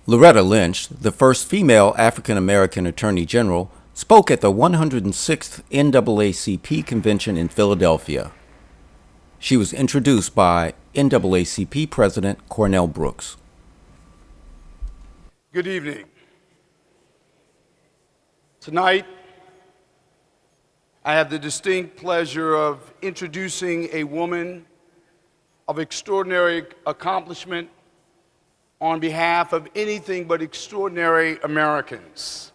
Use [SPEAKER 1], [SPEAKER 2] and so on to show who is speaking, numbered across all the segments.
[SPEAKER 1] Loretta Lynch, the first female African American Attorney General, spoke at the 106th NAACP convention in Philadelphia. She was introduced by NAACP President Cornell Brooks.
[SPEAKER 2] Good evening. Tonight, I have the distinct pleasure of introducing a woman of extraordinary accomplishment on behalf of anything but extraordinary Americans,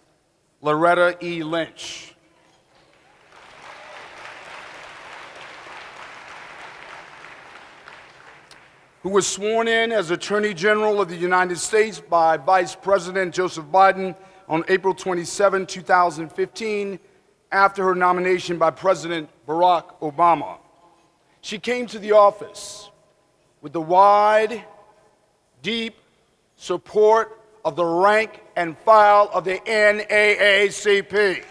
[SPEAKER 2] Loretta E. Lynch. Who was sworn in as Attorney General of the United States by Vice President Joseph Biden on April 27, 2015, after her nomination by President Barack Obama. She came to the office with the wide, deep support of the rank and file of the NAACP.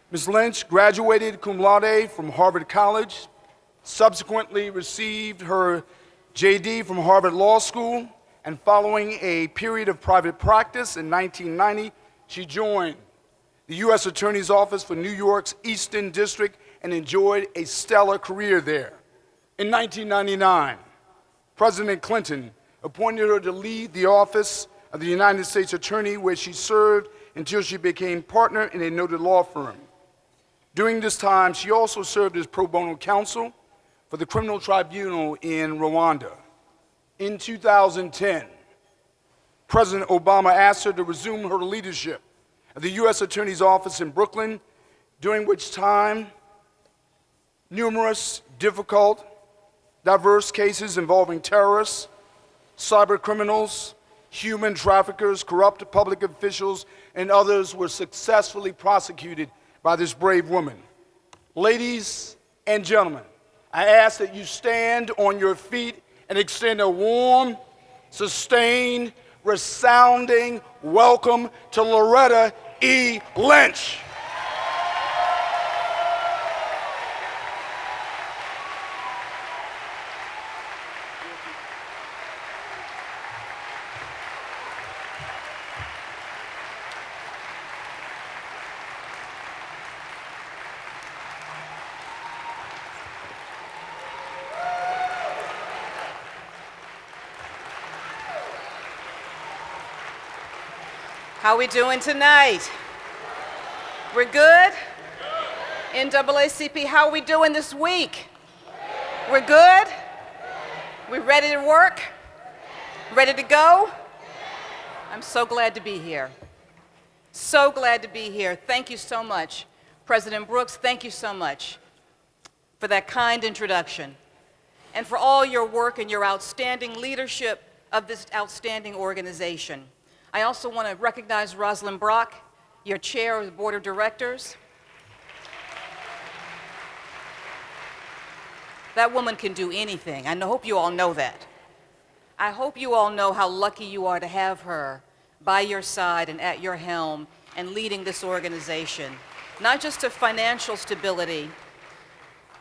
[SPEAKER 2] Ms. Lynch graduated cum laude from Harvard College, subsequently received her JD from Harvard Law School, and following a period of private practice in 1990, she joined the U.S. Attorney's Office for New York's Eastern District and enjoyed a stellar career there. In 1999, President Clinton appointed her to lead the Office of the United States Attorney, where she served until she became partner in a noted law firm. During this time, she also served as pro bono counsel for the Criminal Tribunal in Rwanda. In 2010, President Obama asked her to resume her leadership of the U.S. Attorney's Office in Brooklyn, during which time numerous difficult, diverse cases involving terrorists, cyber criminals, human traffickers, corrupt public officials, and others were successfully prosecuted by this brave woman. Ladies and gentlemen, I ask that you stand on your feet and extend a warm, sustained, resounding welcome to Loretta E. Lynch.
[SPEAKER 3] How we doing tonight? We're good? NAACP, how are we doing this week? We're good? We ready to work? Ready to go? I'm so glad to be here. So glad to be here. Thank you so much. President Brooks, thank you so much for that kind introduction and for all your work and your outstanding leadership of this outstanding organization. I also want to recognize Rosalind Brock, your chair of the board of directors. That woman can do anything. I hope you all know that. I hope you all know how lucky you are to have her by your side and at your helm and leading this organization, not just to financial stability,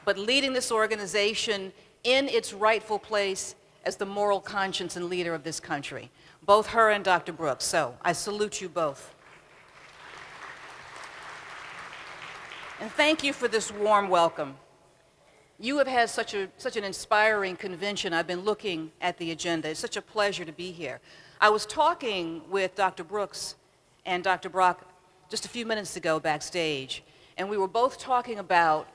[SPEAKER 3] but leading this organization in its rightful place as the moral conscience and leader of this country. Both her and Dr. Brooks, so I salute you both. And thank you for this warm welcome. You have had such an inspiring convention. I've been looking at the agenda. It's such a pleasure to be here. I was talking with Dr. Brooks and Dr. Brock just a few minutes ago backstage, and we were both talking about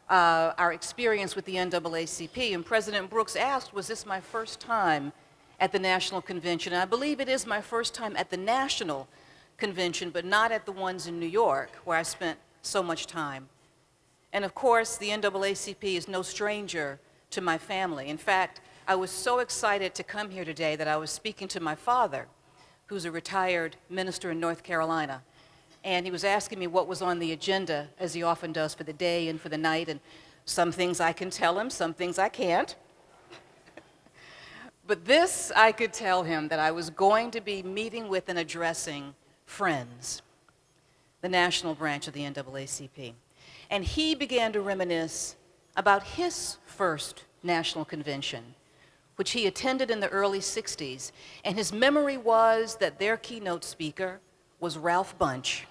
[SPEAKER 3] our experience with the NAACP, and President Brooks asked, was this my first time at the National Convention? And I believe it is my first time at the National Convention, but not at the ones in New York, where I spent so much time. And of course, the NAACP is no stranger to my family. In fact, I was so excited to come here today that I was speaking to my father, who's a retired minister in North Carolina. And he was asking me what was on the agenda, as he often does, for the day and for the night. And some things I can tell him, some things I can't. But this, I could tell him that I was going to be meeting with and addressing Friends, the national branch of the NAACP. And he began to reminisce about his first national convention, which he attended in the early 60s, and his memory was that their keynote speaker was Ralph Bunche.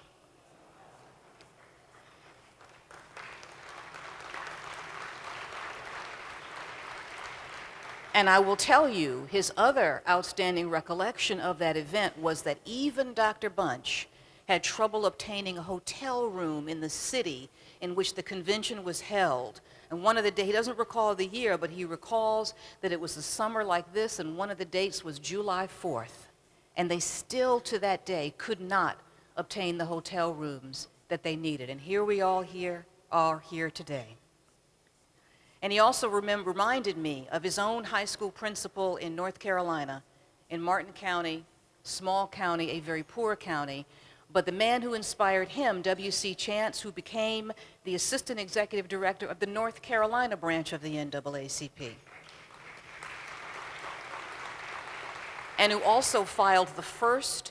[SPEAKER 3] And I will tell you, his other outstanding recollection of that event was that even Dr. Bunche had trouble obtaining a hotel room in the city in which the convention was held. And one of the days, he doesn't recall the year, but he recalls that it was a summer like this, and one of the dates was July 4th. And they still, to that day, could not obtain the hotel rooms that they needed. And here we all are here today. And he also reminded me of his own high school principal in North Carolina, in Martin County, small county, a very poor county. But the man who inspired him, W.C. Chance, who became the assistant executive director of the North Carolina branch of the NAACP, and who also filed the first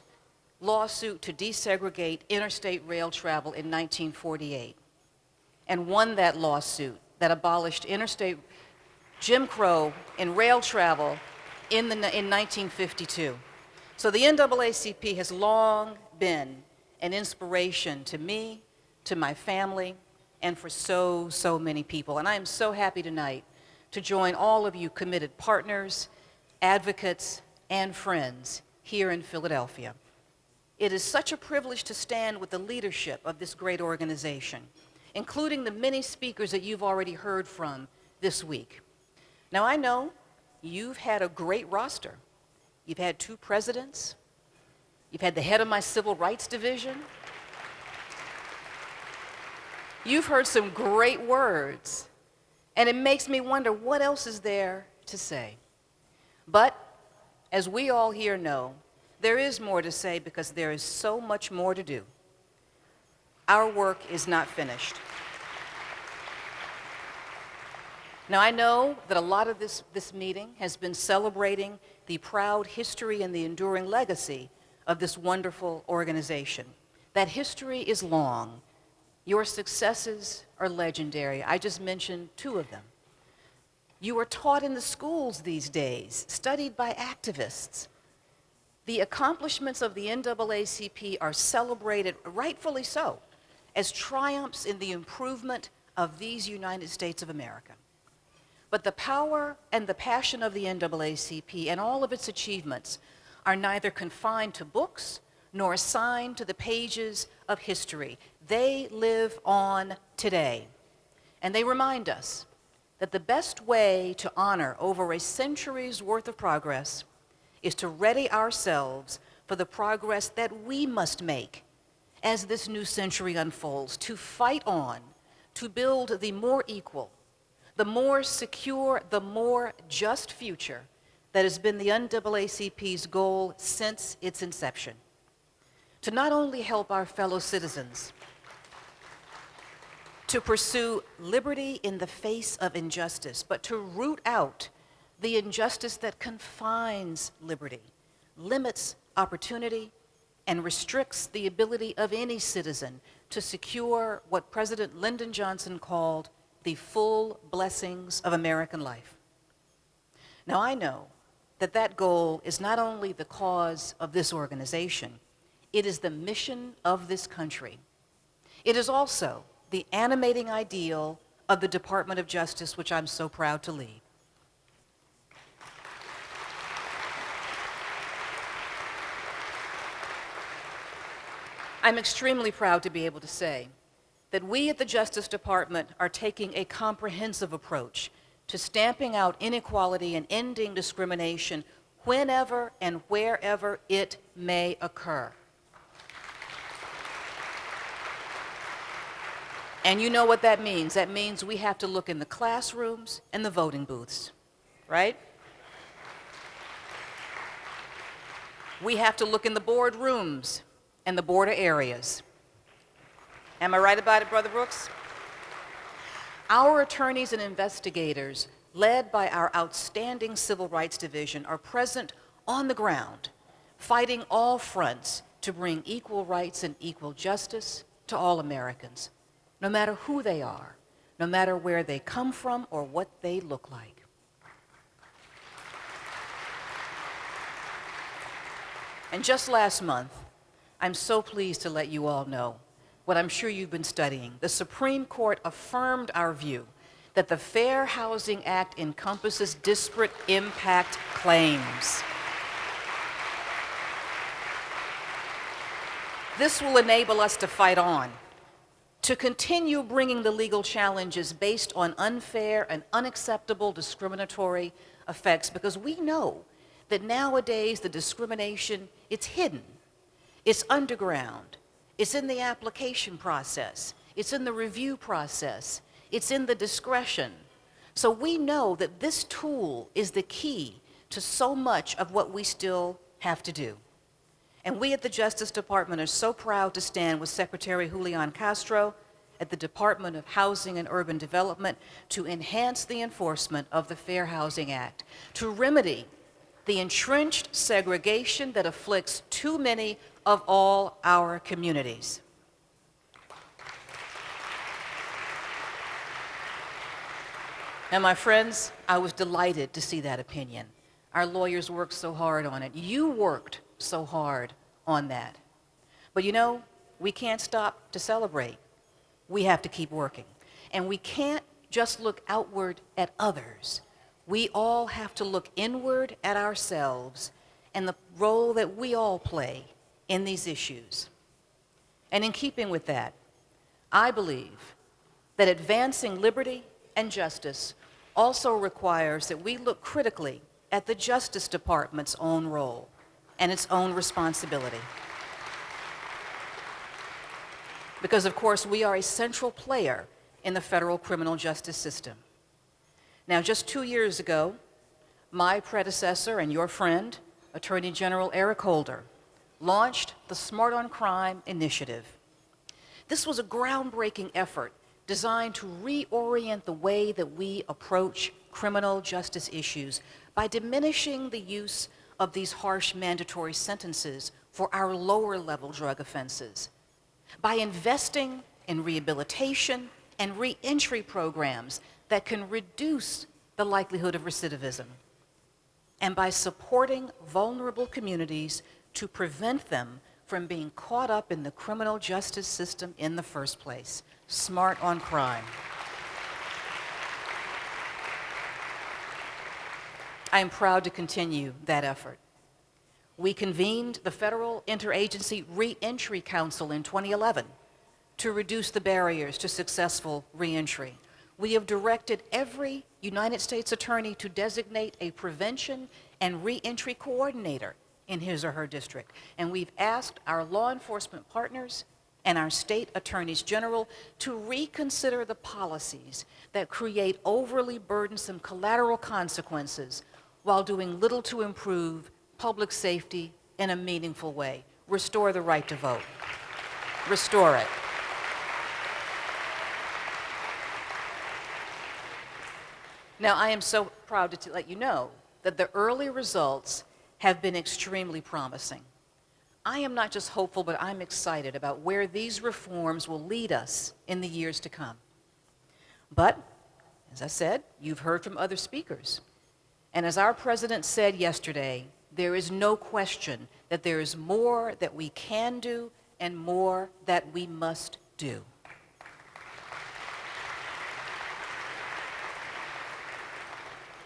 [SPEAKER 3] lawsuit to desegregate interstate rail travel in 1948, and won that lawsuit that abolished interstate Jim Crow in rail travel in 1952. So the NAACP has long been an inspiration to me, to my family, and for so many people. And I am so happy tonight to join all of you committed partners, advocates, and friends here in Philadelphia. It is such a privilege to stand with the leadership of this great organization, including the many speakers that you've already heard from this week. Now, I know you've had a great roster. You've had 2 presidents. You've had the head of my civil rights division. You've heard some great words, and it makes me wonder what else is there to say. But as we all here know, there is more to say because there is so much more to do. Our work is not finished. Now, I know that a lot of this meeting has been celebrating the proud history and the enduring legacy of this wonderful organization. That history is long. Your successes are legendary. I just mentioned 2 of them. You are taught in the schools these days, studied by activists. The accomplishments of the NAACP are celebrated, rightfully so, as triumphs in the improvement of these United States of America. But the power and the passion of the NAACP and all of its achievements are neither confined to books nor assigned to the pages of history. They live on today. And they remind us that the best way to honor over a century's worth of progress is to ready ourselves for the progress that we must make as this new century unfolds, to fight on, to build the more equal, the more secure, the more just future that has been the NAACP's goal since its inception. To not only help our fellow citizens to pursue liberty in the face of injustice, but to root out the injustice that confines liberty, limits opportunity, and restricts the ability of any citizen to secure what President Lyndon Johnson called the full blessings of American life. Now, I know that that goal is not only the cause of this organization, it is the mission of this country. It is also the animating ideal of the Department of Justice, which I'm so proud to lead. I'm extremely proud to be able to say that we at the Justice Department are taking a comprehensive approach to stamping out inequality and ending discrimination whenever and wherever it may occur. And you know what that means. That means we have to look in the classrooms and the voting booths, right? We have to look in the boardrooms and the border areas. Am I right about it, Brother Brooks? Our attorneys and investigators, led by our outstanding Civil Rights Division, are present on the ground, fighting all fronts to bring equal rights and equal justice to all Americans, no matter who they are, no matter where they come from or what they look like. And just last month, I'm so pleased to let you all know what I'm sure you've been studying. The Supreme Court affirmed our view that the Fair Housing Act encompasses disparate impact claims. This will enable us to fight on, to continue bringing the legal challenges based on unfair and unacceptable discriminatory effects, because we know that nowadays the discrimination, it's hidden, it's underground, it's in the application process, it's in the review process, it's in the discretion. So we know that this tool is the key to so much of what we still have to do. And we at the Justice Department are so proud to stand with Secretary Julian Castro at the Department of Housing and Urban Development to enhance the enforcement of the Fair Housing Act, to remedy the entrenched segregation that afflicts too many of all our communities. And my friends, I was delighted to see that opinion. Our lawyers worked so hard on it. You worked so hard on that. But you know, we can't stop to celebrate. We have to keep working. And we can't just look outward at others. We all have to look inward at ourselves and the role that we all play in these issues. And in keeping with that, I believe that advancing liberty and justice also requires that we look critically at the Justice Department's own role and its own responsibility. Because, of course, we are a central player in the federal criminal justice system. Now, just 2 years ago, my predecessor and your friend, Attorney General Eric Holder, launched the Smart on Crime initiative. This was a groundbreaking effort designed to reorient the way that we approach criminal justice issues by diminishing the use of these harsh mandatory sentences for our lower-level drug offenses, by investing in rehabilitation and reentry programs that can reduce the likelihood of recidivism, and by supporting vulnerable communities to prevent them from being caught up in the criminal justice system in the first place. Smart on Crime. I am proud to continue that effort. We convened the Federal Interagency Reentry Council in 2011 to reduce the barriers to successful reentry. We have directed every United States attorney to designate a prevention and reentry coordinator in his or her district. And we've asked our law enforcement partners and our state attorneys general to reconsider the policies that create overly burdensome collateral consequences while doing little to improve public safety in a meaningful way. Restore the right to vote. Restore it. Now, I am so proud to let you know that the early results have been extremely promising. I am not just hopeful, but I'm excited about where these reforms will lead us in the years to come. But, as I said, you've heard from other speakers. And as our president said yesterday, there is no question that there is more that we can do and more that we must do.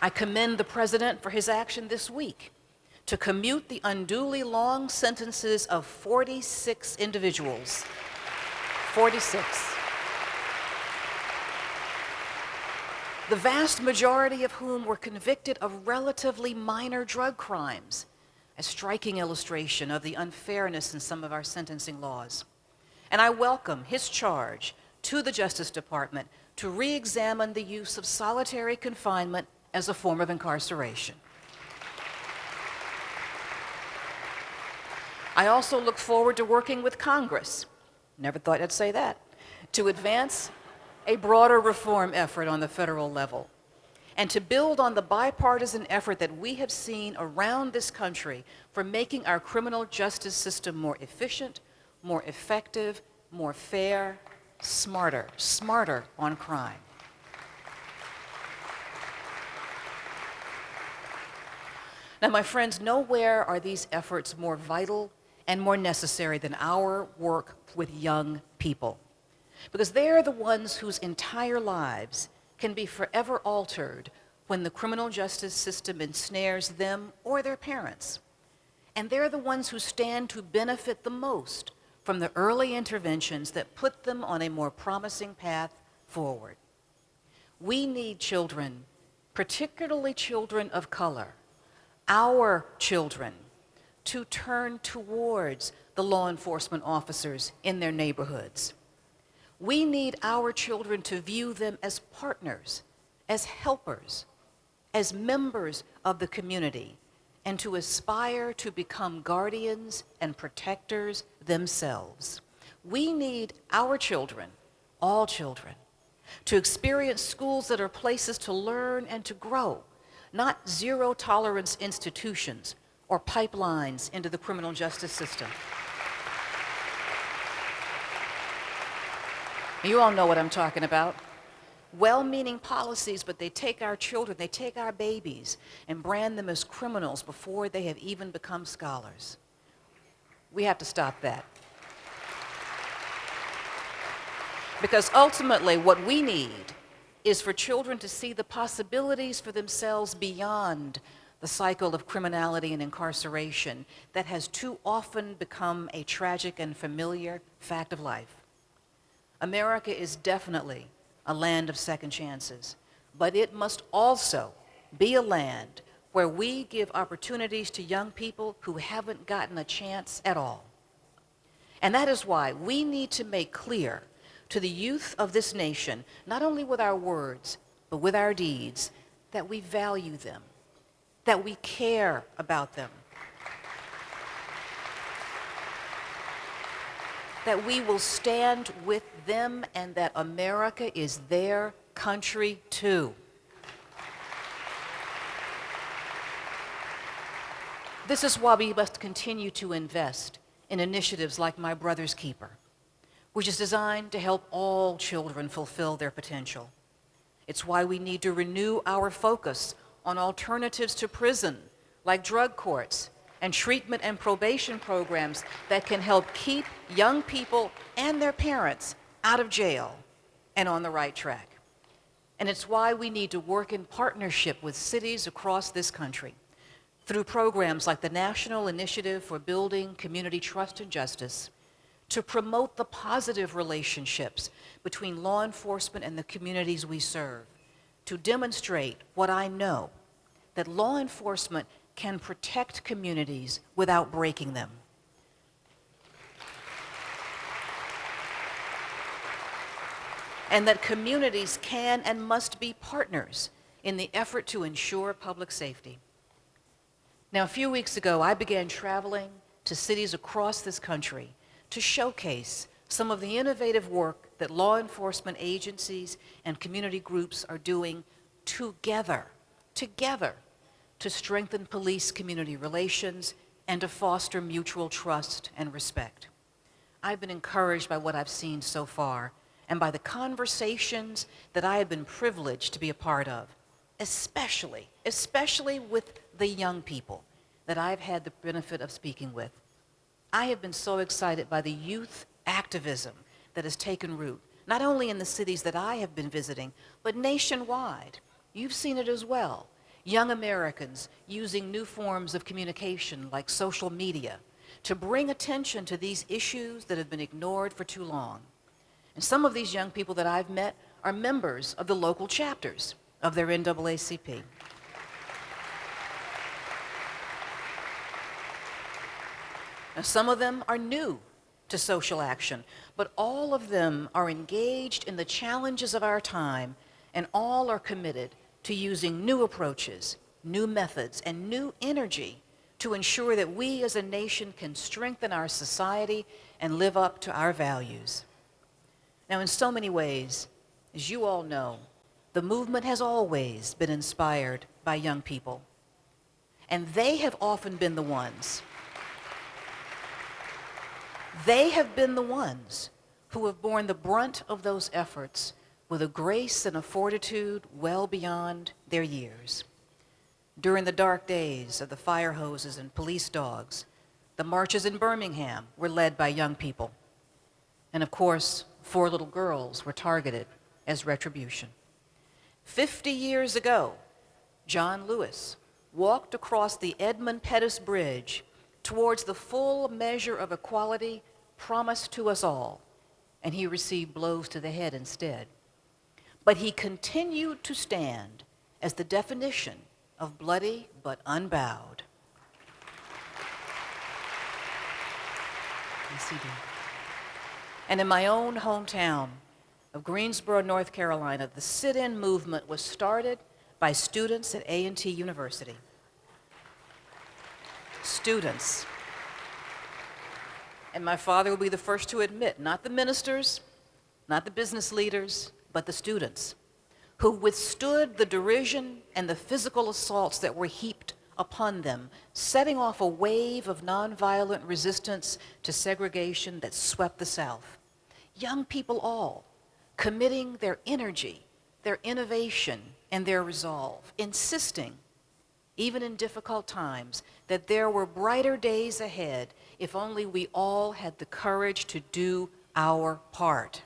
[SPEAKER 3] I commend the president for his action this week to commute the unduly long sentences of 46 individuals. 46. The vast majority of whom were convicted of relatively minor drug crimes, a striking illustration of the unfairness in some of our sentencing laws. And I welcome his charge to the Justice Department to re-examine the use of solitary confinement as a form of incarceration. I also look forward to working with Congress, never thought I'd say that, to advance a broader reform effort on the federal level and to build on the bipartisan effort that we have seen around this country for making our criminal justice system more efficient, more effective, more fair, smarter on crime. Now, my friends, nowhere are these efforts more vital and more necessary than our work with young people, because they're the ones whose entire lives can be forever altered when the criminal justice system ensnares them or their parents. And they're the ones who stand to benefit the most from the early interventions that put them on a more promising path forward. We need children, particularly children of color, our children, to turn towards the law enforcement officers in their neighborhoods. We need our children to view them as partners, as helpers, as members of the community, and to aspire to become guardians and protectors themselves. We need our children, all children, to experience schools that are places to learn and to grow, not zero-tolerance institutions or pipelines into the criminal justice system. You all know what I'm talking about. Well-meaning policies, but they take our children, they take our babies, and brand them as criminals before they have even become scholars. We have to stop that. Because ultimately, what we need is for children to see the possibilities for themselves beyond the cycle of criminality and incarceration that has too often become a tragic and familiar fact of life. America is definitely a land of second chances, but it must also be a land where we give opportunities to young people who haven't gotten a chance at all. And that is why we need to make clear to the youth of this nation, not only with our words, but with our deeds, that we value them, that we care about them, that we will stand with them, and that America is their country too. This is why we must continue to invest in initiatives like My Brother's Keeper, which is designed to help all children fulfill their potential. It's why we need to renew our focus on alternatives to prison, like drug courts and treatment and probation programs that can help keep young people and their parents out of jail and on the right track. And it's why we need to work in partnership with cities across this country through programs like the National Initiative for Building Community Trust and Justice to promote the positive relationships between law enforcement and the communities we serve, to demonstrate what I know, that law enforcement can protect communities without breaking them. And that communities can and must be partners in the effort to ensure public safety. Now, a few weeks ago, I began traveling to cities across this country to showcase some of the innovative work that law enforcement agencies and community groups are doing together to strengthen police-community relations and to foster mutual trust and respect. I've been encouraged by what I've seen so far and by the conversations that I have been privileged to be a part of, especially with the young people that I've had the benefit of speaking with. I have been so excited by the youth activism that has taken root, not only in the cities that I have been visiting, but nationwide. You've seen it as well. Young Americans using new forms of communication like social media to bring attention to these issues that have been ignored for too long. And some of these young people that I've met are members of the local chapters of their NAACP. Now, some of them are new to social action, but all of them are engaged in the challenges of our time, and all are committed to using new approaches, new methods, and new energy to ensure that we as a nation can strengthen our society and live up to our values. Now, in so many ways, as you all know, the movement has always been inspired by young people, and they have often been the ones who have borne the brunt of those efforts with a grace and a fortitude well beyond their years. During the dark days of the fire hoses and police dogs, the marches in Birmingham were led by young people. And of course, 4 little girls were targeted as retribution. 50 years ago, John Lewis walked across the Edmund Pettus Bridge towards the full measure of equality promised to us all, and he received blows to the head instead. But he continued to stand as the definition of bloody but unbowed. Yes, he did. And in my own hometown of Greensboro, North Carolina, the sit-in movement was started by students at A&T University. Students. And my father will be the first to admit, not the ministers, not the business leaders, but the students who withstood the derision and the physical assaults that were heaped upon them, setting off a wave of nonviolent resistance to segregation that swept the South. Young people all committing their energy, their innovation, and their resolve, insisting, even in difficult times, that there were brighter days ahead if only we all had the courage to do our part.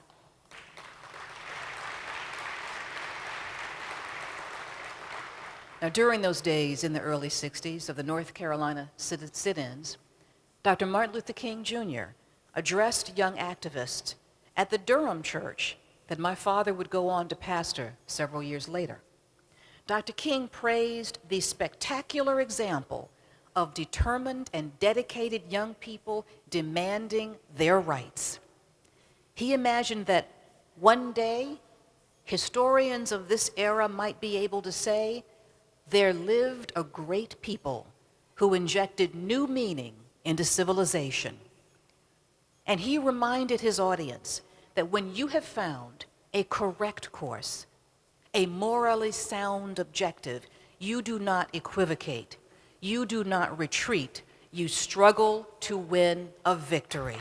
[SPEAKER 3] Now, during those days in the early 60s of the North Carolina sit-ins, Dr. Martin Luther King Jr. addressed young activists at the Durham church that my father would go on to pastor several years later. Dr. King praised the spectacular example of determined and dedicated young people demanding their rights. He imagined that one day, historians of this era might be able to say, there lived a great people who injected new meaning into civilization. And he reminded his audience that when you have found a correct course, a morally sound objective, you do not equivocate, you do not retreat, you struggle to win a victory.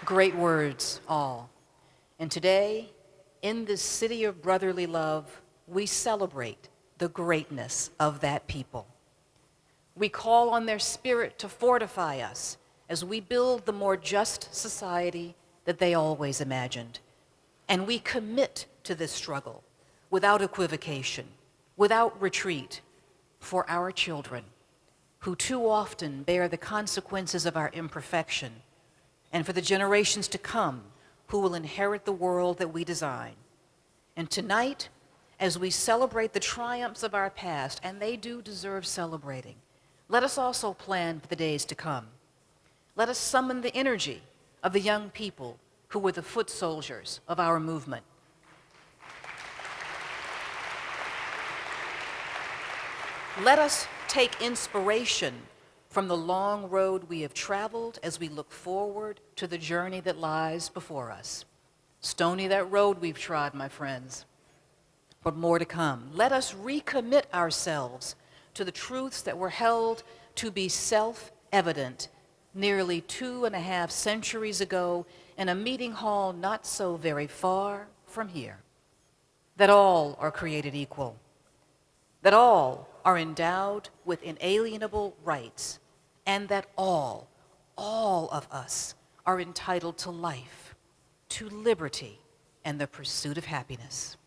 [SPEAKER 3] Great words, all. And today, in this city of brotherly love, we celebrate the greatness of that people. We call on their spirit to fortify us as we build the more just society that they always imagined. And we commit to this struggle without equivocation, without retreat, for our children, who too often bear the consequences of our imperfection, and for the generations to come who will inherit the world that we design. And tonight, as we celebrate the triumphs of our past, and they do deserve celebrating, let us also plan for the days to come. Let us summon the energy of the young people who were the foot soldiers of our movement. Let us take inspiration from the long road we have traveled as we look forward to the journey that lies before us. Stony that road we've trod, my friends, but more to come. Let us recommit ourselves to the truths that were held to be self-evident nearly 2.5 centuries ago in a meeting hall not so very far from here. That all are created equal, that all are endowed with inalienable rights, and that all of us are entitled to life, to liberty, and the pursuit of happiness.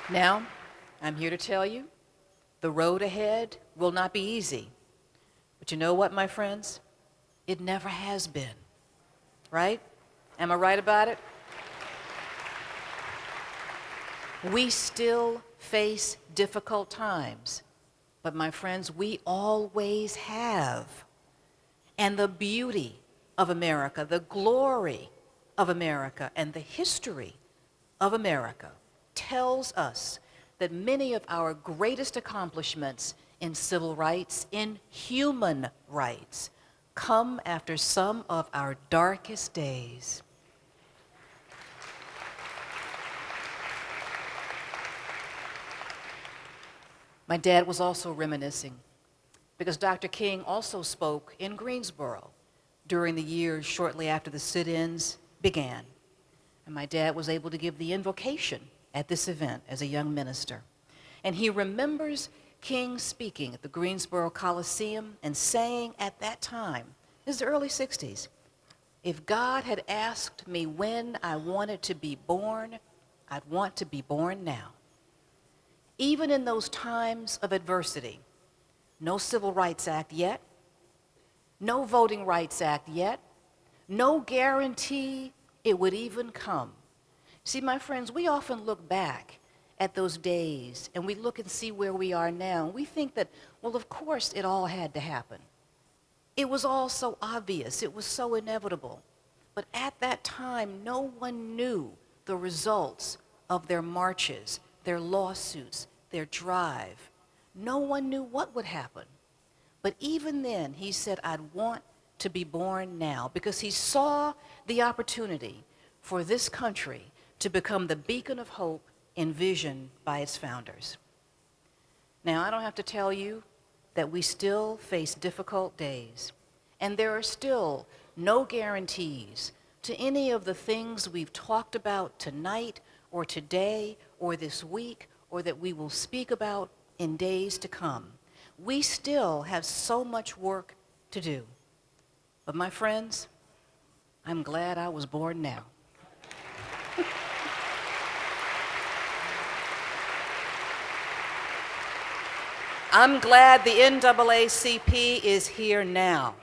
[SPEAKER 3] Now, I'm here to tell you, the road ahead will not be easy. But you know what, my friends? It never has been, right? Am I right about it? We still face difficult times, but my friends, we always have. And the beauty of America, the glory of America, and the history of America tells us that many of our greatest accomplishments in civil rights, in human rights, come after some of our darkest days. My dad was also reminiscing because Dr. King also spoke in Greensboro during the years shortly after the sit-ins began. And my dad was able to give the invocation at this event as a young minister. And he remembers King speaking at the Greensboro Coliseum and saying at that time, this is the early 60s, if God had asked me when I wanted to be born, I'd want to be born now. Even in those times of adversity, no Civil Rights Act yet, no Voting Rights Act yet, no guarantee it would even come. See, my friends, we often look back at those days and we look and see where we are now. And we think that, well, of course it all had to happen. It was all so obvious. It was so inevitable. But at that time, no one knew the results of their marches, their lawsuits, their drive. No one knew what would happen. But even then, he said, I'd want to be born now, because he saw the opportunity for this country to become the beacon of hope envisioned by its founders. Now, I don't have to tell you that we still face difficult days, and there are still no guarantees to any of the things we've talked about tonight or today or this week or that we will speak about in days to come. We still have so much work to do. But my friends, I'm glad I was born now. I'm glad the NAACP is here now.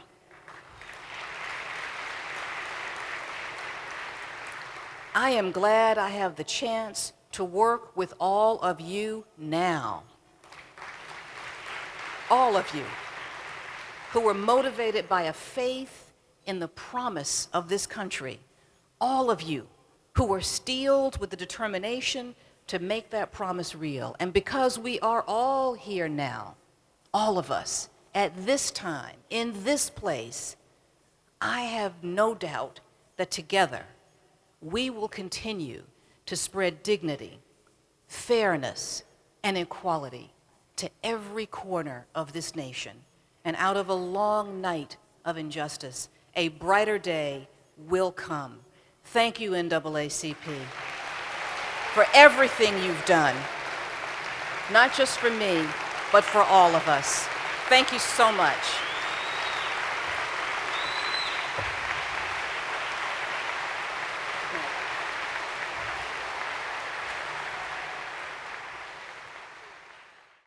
[SPEAKER 3] I am glad I have the chance to work with all of you now. All of you who were motivated by a faith in the promise of this country. All of you who were steeled with the determination to make that promise real. And because we are all here now, all of us, at this time, in this place, I have no doubt that together we will continue to spread dignity, fairness, and equality to every corner of this nation. And out of a long night of injustice, a brighter day will come. Thank you, NAACP, for everything you've done, not just for me, but for all of us. Thank you so much.